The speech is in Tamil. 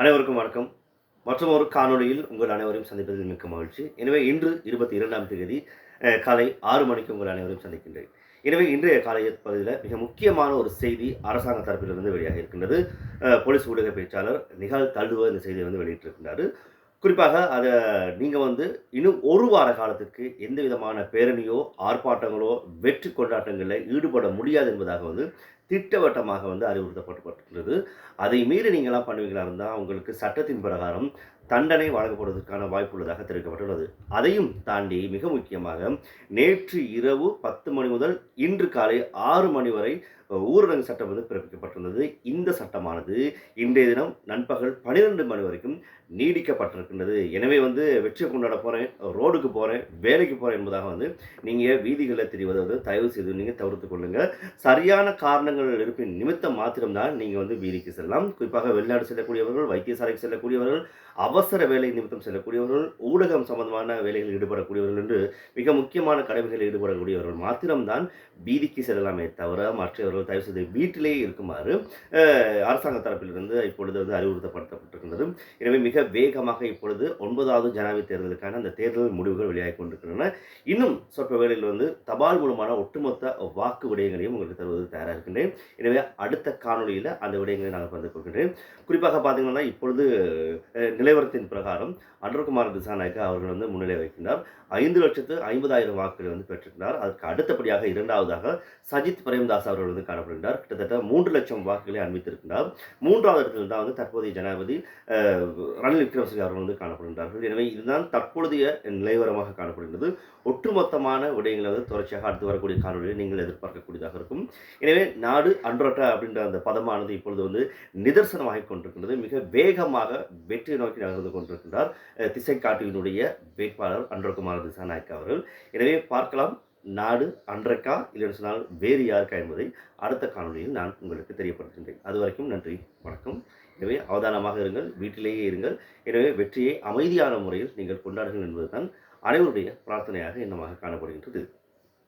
அனைவருக்கும் வணக்கம். மற்றும் ஒரு காணொளியில் உங்கள் அனைவரையும் சந்திப்பதில் மிக்க மகிழ்ச்சி. எனவே இன்று 22ஆம் தேதி காலை 6 மணிக்கு உங்கள் அனைவரையும் சந்திக்கின்றேன். எனவே இன்றைய காலை பகுதியில மிக முக்கியமான ஒரு செய்தி அரசாங்க தரப்பிலிருந்து வெளியாக இருக்கின்றது. போலீஸ் ஊடக பேச்சாளர் நிகால் தல்டுவ இந்த செய்தியை வெளியிட்டிருக்கின்றாரு. குறிப்பாக அத நீங்க இன்னும் 1 வார காலத்திற்கு எந்த விதமான பேரணியோ, ஆர்ப்பாட்டங்களோ, வெற்றி கொண்டாட்டங்கள்ல ஈடுபட முடியாது என்பதாக திட்டவட்டமாக அறிவுறுத்தப்பட்டிருக்கிறது. அதை மீறி நீங்கலாம் பண்ணுவீங்களா இருந்தா, உங்களுக்கு சட்டத்தின் பிரகாரம் தண்டனை வழங்கப்படுவதற்கான வாய்ப்பு உள்ளதாக தெரிவிக்கப்பட்டுள்ளது. அதையும் தாண்டி மிக முக்கியமாக நேற்று இரவு 10 மணி முதல் இன்று காலை 6 மணி வரை ஊரடங்கு சட்டம் பிறப்பிக்கப்பட்டுள்ளது. இந்த சட்டமானது இன்றைய தினம் நண்பகல் 12 மணி வரைக்கும் நீடிக்கப்பட்டிருக்கின்றது. எனவே வெற்றியை கொண்டாட போறேன், ரோடுக்கு போறேன், வேலைக்கு போறேன் என்பதாக நீங்க வீதிகளில் தெரிவதை தயவு செய்து நீங்க தவிர்த்துக் கொள்ளுங்க. சரியான காரணங்கள் இருப்பின் நிமித்தம் மாத்திரம்தான் நீங்க வீதிக்கு செல்லலாம். குறிப்பாக வெளிநாடு செல்லக்கூடியவர்கள், வைத்தியசாலைக்கு செல்லக்கூடியவர்கள், அவசர வேலை நிமித்தம் செல்லக்கூடியவர்கள், ஊடகம் சம்பந்தமான வேலைகளில் ஈடுபடக்கூடியவர்கள் என்று மிக முக்கியமான கடமைகளில் ஈடுபடக்கூடியவர்கள் மாத்திரம்தான் வீதிக்கு செல்லலாமே தவிர மற்றவர்கள் தயவு செய்து வீட்டிலேயே இருக்குமாறு அரசாங்க தரப்பிலிருந்து இப்பொழுது அறிவுறுத்தப்பட்டிருக்கின்றது. எனவே மிக வேகமாக இப்பொழுது 9வது ஜனாதிபதி தேர்தலுக்கான அந்த தேர்தல் முடிவுகள் வெளியாகி கொண்டிருக்கின்றன. இன்னும் சொற்ப வேளையில் தபால் மூலமான ஒட்டுமொத்த வாக்கு விடயங்களையும் உங்களுக்கு தருவது தயாராக இருக்கின்றேன். எனவே அடுத்த காணொலியில் அந்த விடயங்களை நாங்கள் பகிர்ந்து கொள்கின்றேன். குறிப்பாக பார்த்தீங்கன்னா இப்பொழுது நிலவரத்தின் பிரகாரம் அன்ருகுமார் திசாநாயக்கா அவர்கள் முன்னிலை வைக்கின்றார். 5,50,000 வாக்குகளை பெற்றிருக்கிறார். அதற்கு அடுத்தபடியாக இரண்டாவதாக சஜித் பிரேமதாஸ் அவர்கள் காணப்படுகின்றார். கிட்டத்தட்ட 3 லட்சம் வாக்குகளை அண்மித்திருக்கிறார். 3வது இடத்தில் தான் தற்போதைய ஜனாதிபதி ரணில் விக்ரமசிங்கே அவர்கள் காணப்படுகின்றார்கள். எனவே இதுதான் தற்பொழுதைய நிலவரமாக காணப்படுகிறது. ஒட்டுமொத்தமான விடயங்களை தொடர்ச்சியாக அடுத்து வரக்கூடிய காணொலியை நீங்கள் எதிர்பார்க்கக்கூடியதாக இருக்கும். எனவே நாடு அன்றொட்ட அப்படின்ற அந்த பதமானது இப்பொழுது நிதர்சனமாக கொண்டிருக்கின்றது. மிக வேகமாக வெற்றியை நோக்கி நகர்ந்து கொண்டிருக்கின்றார் திசை காட்டியினுடைய வேட்பாளர் அன்ருகுமார் திசாநாயக்கா அவர்கள். எனவே பார்க்கலாம் நாடு அன்றைக்கா இல்லைன்னு சொன்னால் வேறு யாருக்கா என்பதை அடுத்த காணொலியில் நான் உங்களுக்கு தெரியப்படுத்துகின்றேன். அது வரைக்கும் நன்றி, வணக்கம். எனவே அவதானமாக இருங்கள், வீட்டிலேயே இருங்கள். எனவே வெற்றியை அமைதியான முறையில் நீங்கள் கொண்டாடுங்கள் என்பதுதான் அனைவருடைய பிரார்த்தனையாக எண்ணமாக காணப்படுகின்றது.